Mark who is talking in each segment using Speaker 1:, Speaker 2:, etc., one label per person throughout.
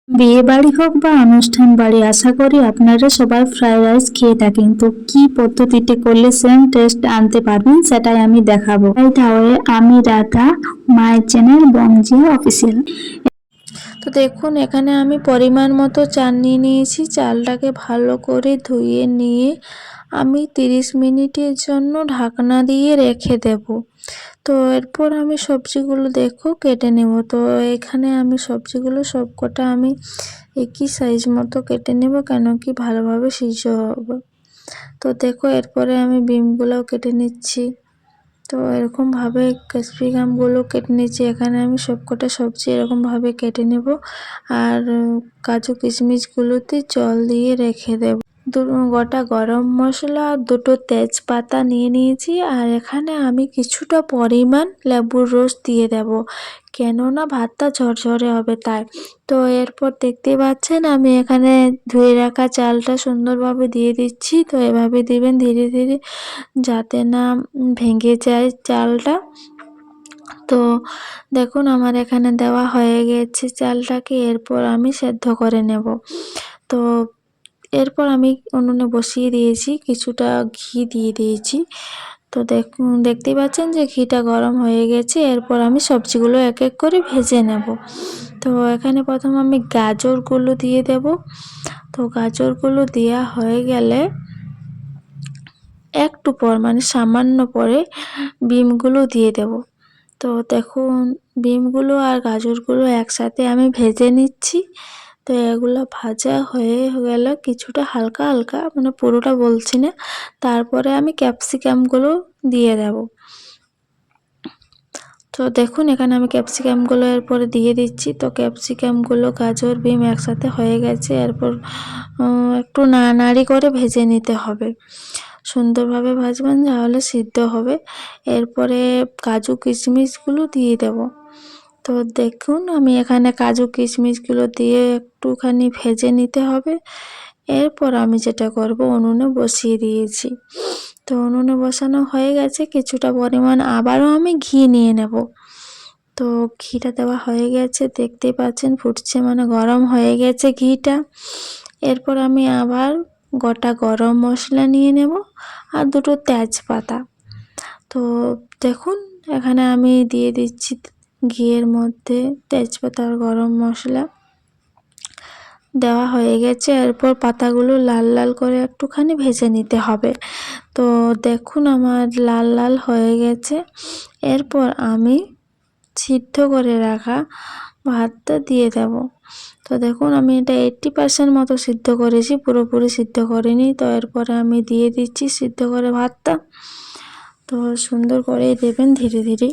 Speaker 1: বিয়ে বাড়ি হোক বা অনুষ্ঠান বাড়ি, আশা করি আপনারা সবাই ফ্রাইড রাইস খেয়ে থাকেন। তো কি পদ্ধতিতে করলে সেম টেস্ট আনতে পারবেন সেটাই আমি দেখাবো। তাহলে আমি রাধা, মায়ের চ্যানেল বংজিয়া অফিসিয়াল। তো দেখুন, এখানে আমি পরিমাণ মতো চাল নিয়ে নিয়েছি। চালটাকে ভালো করে ধুয়ে নিয়ে আমি 30 মিনিটের জন্য ঢাকনা দিয়ে রেখে দেব। তো এরপর আমি সবজিগুলো দেখো কেটে নেব। তো এখানে আমি সবজিগুলো সবকটা আমি একই সাইজ মতো কেটে নেব, কেন কি ভালোভাবে সিদ্ধ হবে। তো দেখো, এরপরে আমি বিমগুলোও কেটে নিচ্ছি। তো এরকমভাবে ক্যাপসিকামগুলো কেটে নিচ্ছি। এখানে আমি সবকটা সবজি এরকমভাবে কেটে নেব। আর কাজু কিশমিশগুলোতে জল দিয়ে রেখে দেব। গোটা গরম মশলা, দুটো তেজপাতা নিয়ে নিয়েছি। আর এখানে আমি কিছুটা পরিমাণ লেবুর রস দিয়ে দেব, কেননা ভাতটা ঝরঝরে হবে তাই। তো এরপর দেখতে পাচ্ছেন আমি এখানে ধুয়ে রাখা চালটা সুন্দরভাবে দিয়ে দিচ্ছি। তো এভাবে দিবেন ধীরে ধীরে, যাতে না ভেঙে যায় চালটা। তো দেখুন, আমার এখানে দেওয়া হয়ে গেছে চালটাকে। এরপর আমি সেদ্ধ করে নেব। তো এরপর আমি উনুনে বসিয়ে দিয়েছি, কিছুটা ঘি দিয়ে দিয়েছি। তো দেখুন, দেখতেই পাচ্ছেন যে ঘিটা গরম হয়ে গেছে। এরপর আমি সবজিগুলো এক এক করে ভেজে নেব। তো এখানে প্রথম আমি গাজরগুলো দিয়ে দেব। তো গাজরগুলো দেওয়া হয়ে গেলে একটু পর, মানে সামান্য পরে, বিমগুলো দিয়ে দেব। তো দেখুন, বিমগুলো আর গাজরগুলো একসাথে আমি ভেজে নিচ্ছি। তো এগুলো ভাজা হয়ে গেল কিছুটা হালকা হালকা, মানে পুরোটা বলছি না। তারপরে আমি ক্যাপসিকামগুলো দিয়ে দেব। তো দেখুন, এখানে আমি ক্যাপসিকামগুলো এরপরে দিয়ে দিচ্ছি। তো ক্যাপসিকামগুলো, গাজর, বিম একসাথে হয়ে গেছে। এরপর একটু নাড়ানাড়ি করে ভেজে নিতে হবে। সুন্দরভাবে ভাজবেন, তাহলে সিদ্ধ হবে। এরপরে কাজু কিশমিশগুলো দিয়ে দেব। তো দেখুন, আমি এখানে কাজু কিশমিশগুলো দিয়ে একটুখানি ভেজে নিতে হবে। এরপর আমি যেটা করব, উনুনে বসিয়ে দিয়েছি। তো উনুনে বসানো হয়ে গেছে। কিছুটা পরিমাণ আবারও আমি ঘি নিয়ে নেব। তো ঘিটা দেওয়া হয়ে গেছে, দেখতেই পাচ্ছেন ফুটছে, মানে গরম হয়ে গেছে ঘিটা। এরপর আমি আবার গোটা গরম মশলা নিয়ে নেব আর দুটো তেজপাতা। তো দেখুন, এখানে আমি দিয়ে দিচ্ছি ঘিয়ের মধ্যে তেজপাতা আর গরম মশলা দেওয়া হয়ে গেছে। এরপর পাতাগুলো লাল লাল করে একটুখানি ভেজে নিতে হবে। তো দেখুন, আমার লাল লাল হয়ে গেছে। এরপর আমি সিদ্ধ করে রাখা ভাতটা দিয়ে দেব। তো দেখুন, আমি এটা 80% মতো সিদ্ধ করেছি, পুরোপুরি সিদ্ধ করিনি। তো এরপরে আমি দিয়ে দিচ্ছি সিদ্ধ করে ভাতটা। তো সুন্দর করে দেবেন ধীরে ধীরে।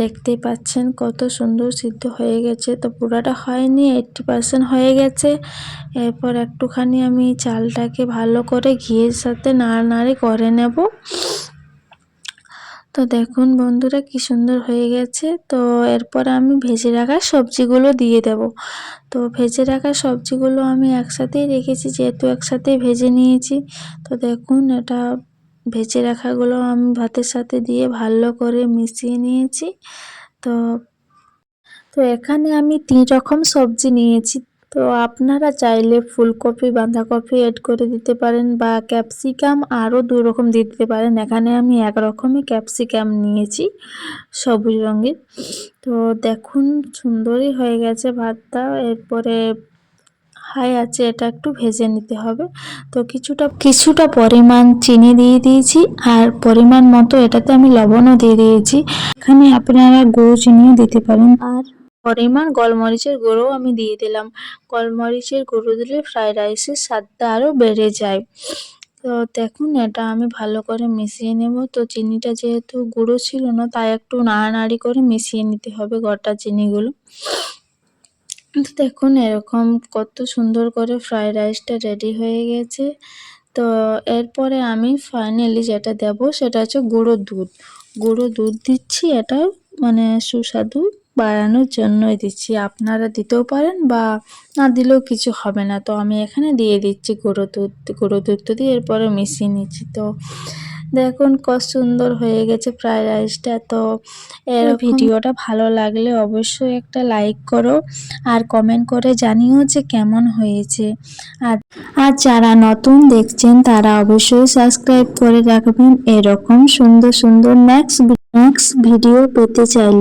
Speaker 1: দেখতেই পাচ্ছেন কত সুন্দর সিদ্ধ হয়ে গেছে। তো পুরাটা হয়নি, 80% হয়ে গেছে। এরপর একটুখানি আমি চালটাকে ভালো করে ঘিয়ের সাথে নাড়ানাড়ি করে নেব। তো দেখুন বন্ধুরা, কি সুন্দর হয়ে গেছে। তো এরপর আমি ভেজে রাখা সবজিগুলো দিয়ে দেব। তো ভেজে রাখা সবজিগুলো আমি একসাথেই রেখেছি, যেহেতু একসাথেই ভেজে নিয়েছি। তো দেখুন, এটা ভেজে রাখাগুলো আমি ভাতের সাথে দিয়ে ভালো করে মিশিয়ে নিয়েছি। তো তো এখানে আমি 3 রকম সবজি নিয়েছি। তো আপনারা চাইলে ফুলকপি, বাঁধাকপি এড করে দিতে পারেন, বা ক্যাপসিকাম আরও 2 রকম দিয়ে দিতে পারেন। এখানে আমি এক রকমই ক্যাপসিকাম নিয়েছি, সবুজ রঙের। তো দেখুন, সুন্দরই হয়ে গেছে ভাতটা। এরপরে হাই আছে, এটা একটু ভেজে নিতে হবে। তো কিছুটা পরিমাণ চিনি দিয়ে দিয়েছি, আর পরিমাণ মতো এটাতে আমি লবণও দিয়ে দিয়েছি। এখানে আপনারা গুঁড়ো চিনিও দিতে পারেন। আর পরিমাণ গোলমরিচের গুঁড়োও আমি দিয়ে দিলাম। গোলমরিচের গুঁড়ো দিলে ফ্রাইড রাইসের স্বাদটা আরও বেড়ে যায়। তো দেখুন, এটা আমি ভালো করে মিশিয়ে নেব। তো চিনিটা যেহেতু গুঁড়ো ছিল না, তাই একটু নাড়ানাড়ি করে মিশিয়ে নিতে হবে গোটা চিনিগুলো। তো দেখুন, এরকম কত সুন্দর করে ফ্রাইড রাইসটা রেডি হয়ে গেছে। তো এরপরে আমি ফাইনালি যেটা দেব, সেটা হচ্ছে গুঁড়ো দুধ। গুঁড়ো দুধ দিচ্ছি, এটাও মানে সুস্বাদু বাড়ানোর জন্যই দিচ্ছি। আপনারা দিতেও পারেন, বা না দিলেও কিছু হবে না। তো আমি এখানে দিয়ে দিচ্ছি গুঁড়ো দুধ। গুঁড়ো দুধটা দিয়ে এরপরে মিশিয়ে নিচ্ছি। তো দেখুন কত সুন্দর হয়ে গেছে ফ্রাইড রাইসটা। তো এর ভিডিওটা ভালো লাগলে অবশ্যই একটা লাইক করো আর কমেন্ট করে জানিও যে কেমন হয়েছে। আর আর যারা নতুন দেখছেন তারা অবশ্যই সাবস্ক্রাইব করে রাখবেন এরকম সুন্দর সুন্দর নেক্সট ভিডিও পেতে চাইলে।